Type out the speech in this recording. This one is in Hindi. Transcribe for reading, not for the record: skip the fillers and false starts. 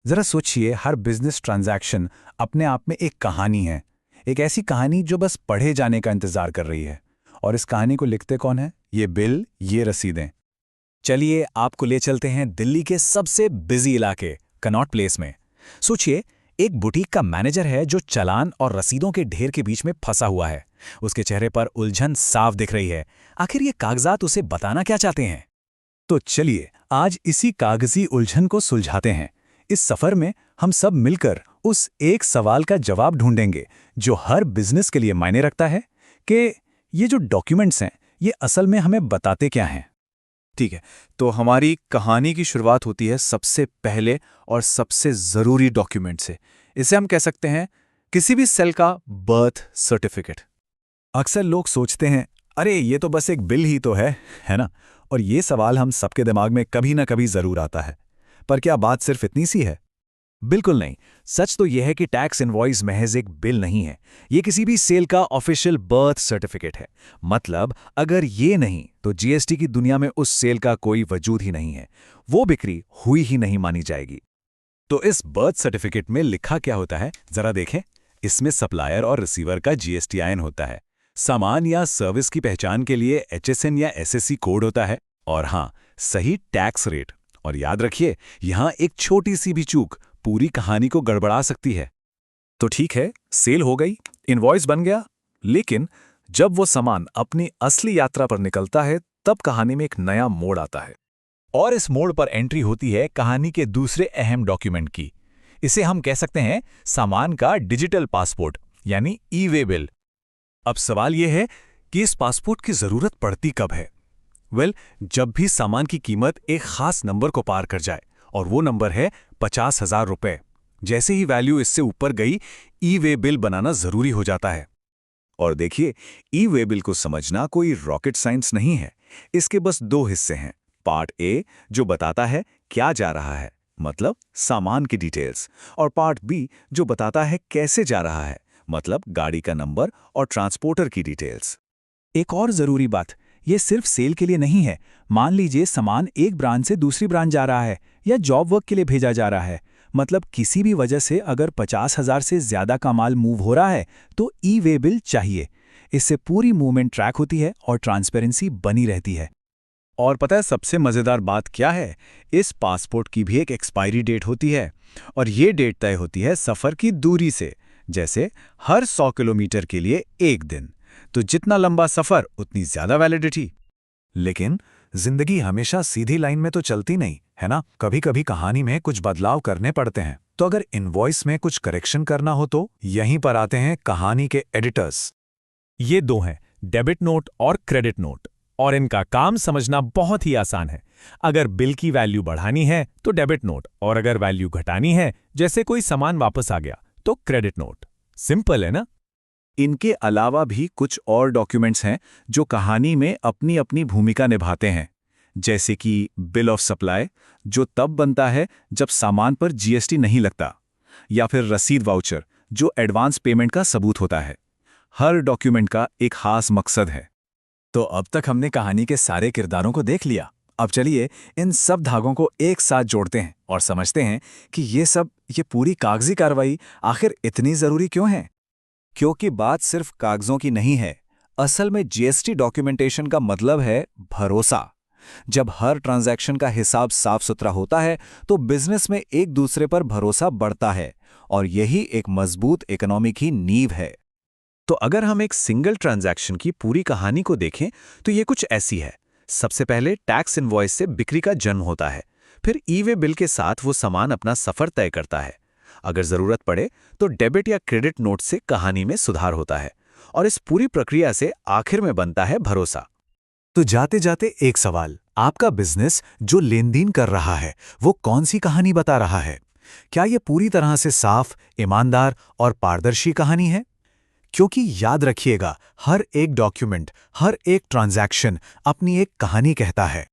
जरा सोचिए, हर बिजनेस ट्रांजैक्शन अपने आप में एक कहानी है। एक ऐसी कहानी जो बस पढ़े जाने का इंतजार कर रही है। और इस कहानी को लिखते कौन है? ये बिल, ये रसीदें। चलिए आपको ले चलते हैं दिल्ली के सबसे बिजी इलाके कनॉट प्लेस में। सोचिए, एक बुटीक का मैनेजर है जो चालान और रसीदों के ढेर के बीच में फंसा हुआ है। उसके चेहरे पर उलझन साफ दिख रही है। आखिर ये कागजात उसे बताना क्या चाहते हैं? तो चलिए आज इसी कागजी उलझन को सुलझाते हैं। इस सफर में हम सब मिलकर उस एक सवाल का जवाब ढूंढेंगे जो हर बिजनेस के लिए मायने रखता है कि ये जो डॉक्यूमेंट्स हैं ये असल में हमें बताते क्या हैं। ठीक है, तो हमारी कहानी की शुरुआत होती है सबसे पहले और सबसे ज़रूरी डॉक्यूमेंट से। इसे हम कह सकते हैं किसी भी सेल का बर्थ सर्टिफिकेट। अक्सर लोग सोचते हैं, अरे ये तो बस एक बिल ही तो है ना? और ये सवाल हम सबके दिमाग में कभी ना कभी जरूर आता है। पर क्या बात सिर्फ इतनी सी है? बिल्कुल नहीं। सच तो यह है कि टैक्स इनवॉइस महज एक बिल नहीं है। ये किसी भी सेल का ऑफिशियल बर्थ सर्टिफिकेट है। मतलब अगर ये नहीं तो जीएसटी की दुनिया में उस सेल का कोई वजूद ही नहीं है। वो बिक्री हुई ही नहीं मानी जाएगी। तो इस बर्थ सर्टिफिकेट में लिखा क्या होता है, जरा देखें। इसमें सप्लायर और रिसीवर का जीएसटीआईएन होता है। सामान या सर्विस की पहचान के लिए एचएसएन या एसएससी कोड होता है। और हाँ, सही टैक्स रेट। और याद रखिए, यहां एक छोटी सी भी चूक पूरी कहानी को गड़बड़ा सकती है। तो ठीक है, सेल हो गई, इनवॉइस बन गया। लेकिन जब वो सामान अपनी असली यात्रा पर निकलता है तब कहानी में एक नया मोड़ आता है। और इस मोड़ पर एंट्री होती है कहानी के दूसरे अहम डॉक्यूमेंट की। इसे हम कह सकते हैं सामान का डिजिटल पासपोर्ट, यानी ई वे बिल। अब सवाल यह है कि इस पासपोर्ट की जरूरत पड़ती कब है? जब भी सामान की कीमत एक खास नंबर को पार कर जाए, और वो नंबर है 50,000 रुपए। जैसे ही वैल्यू इससे ऊपर गई, ई वे बिल बनाना जरूरी हो जाता है। और देखिए, ई वे बिल को समझना कोई रॉकेट साइंस नहीं है। इसके बस दो हिस्से हैं। पार्ट ए जो बताता है क्या जा रहा है, मतलब सामान की डिटेल्स, और पार्ट बी जो बताता है कैसे जा रहा है, मतलब गाड़ी का नंबर और ट्रांसपोर्टर की डिटेल्स। एक और जरूरी बात, ये सिर्फ सेल के लिए नहीं है। मान लीजिए सामान एक ब्रांच से दूसरी ब्रांच जा रहा है या जॉब वर्क के लिए भेजा जा रहा है। मतलब किसी भी वजह से अगर 50,000 से ज्यादा का माल मूव हो रहा है तो ई वे बिल चाहिए। इससे पूरी मूवमेंट ट्रैक होती है और ट्रांसपेरेंसी बनी रहती है। और पता है सबसे मजेदार बात क्या है? इस पासपोर्ट की भी एक एक्सपायरी डेट होती है। और ये डेट तय होती है सफर की दूरी से। जैसे हर 100 किलोमीटर के लिए एक दिन। तो जितना लंबा सफर उतनी ज्यादा वैलिडिटी। लेकिन जिंदगी हमेशा सीधी लाइन में तो चलती नहीं है ना। कभी कभी कहानी में कुछ बदलाव करने पड़ते हैं। तो अगर इनवॉइस में कुछ करेक्शन करना हो तो यहीं पर आते हैं कहानी के एडिटर्स। ये दो हैं, डेबिट नोट और क्रेडिट नोट। और इनका काम समझना बहुत ही आसान है। अगर बिल की वैल्यू बढ़ानी है तो डेबिट नोट, और अगर वैल्यू घटानी है, जैसे कोई सामान वापस आ गया, तो क्रेडिट नोट। सिंपल है ना? इनके अलावा भी कुछ और डॉक्यूमेंट्स हैं जो कहानी में अपनी अपनी भूमिका निभाते हैं। जैसे कि बिल ऑफ सप्लाई, जो तब बनता है जब सामान पर जीएसटी नहीं लगता, या फिर रसीद वाउचर, जो एडवांस पेमेंट का सबूत होता है। हर डॉक्यूमेंट का एक खास मकसद है। तो अब तक हमने कहानी के सारे किरदारों को देख लिया। अब चलिए इन सब धागों को एक साथ जोड़ते हैं और समझते हैं कि ये पूरी कागजी कार्रवाई आखिर इतनी जरूरी क्यों है। क्योंकि बात सिर्फ कागजों की नहीं है। असल में जीएसटी डॉक्यूमेंटेशन का मतलब है भरोसा। जब हर ट्रांजैक्शन का हिसाब साफ सुथरा होता है तो बिजनेस में एक दूसरे पर भरोसा बढ़ता है, और यही एक मजबूत इकोनॉमी की नींव है। तो अगर हम एक सिंगल ट्रांजैक्शन की पूरी कहानी को देखें तो ये कुछ ऐसी है। सबसे पहले टैक्स इनवॉइस से बिक्री का जन्म होता है। फिर ई वे बिल के साथ वो सामान अपना सफर तय करता है। अगर जरूरत पड़े तो डेबिट या क्रेडिट नोट से कहानी में सुधार होता है। और इस पूरी प्रक्रिया से आखिर में बनता है भरोसा। तो जाते जाते एक सवाल, आपका बिजनेस जो लेन देन कर रहा है वो कौन सी कहानी बता रहा है? क्या यह पूरी तरह से साफ, ईमानदार और पारदर्शी कहानी है? क्योंकि याद रखिएगा, हर एक डॉक्यूमेंट, हर एक ट्रांजैक्शन अपनी एक कहानी कहता है।